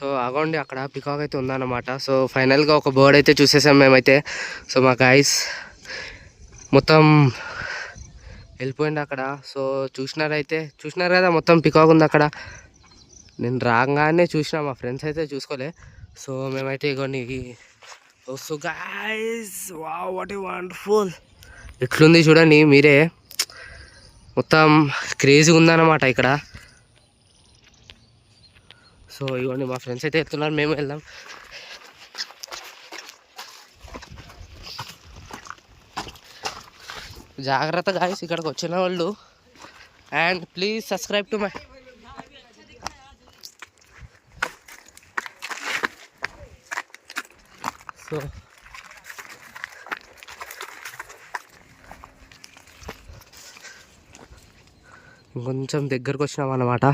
So అగోండి అక్కడ peacock అయితే ఉందన్నమాట. సో ఫైనల్గా ఒక బర్డ్ అయితే చూసేసాం మేమైతే. సో మా గాయస్ మొత్తం వెళ్ళిపోయింది అక్కడ. సో చూసినారు కదా మొత్తం పికాక్ ఉంది అక్కడ. నేను రాగానే చూసిన, మా ఫ్రెండ్స్ అయితే చూసుకోలే. సో మేమైతే ఇగోండి. So guys wow, what a wonderful. ఎట్లుంది చూడండి మీరే, మొత్తం క్రేజీగా ఉందన్నమాట ఇక్కడ. సో ఇవ్వండి మా ఫ్రెండ్స్ అయితే వెళ్తున్నారు, మేము వెళ్దాం. జాగ్రత్త గాయస్ ఇక్కడికి వచ్చిన వాళ్ళు. And please subscribe to my. So ఇంకొంచెం దగ్గరకు వచ్చినాం అన్నమాట.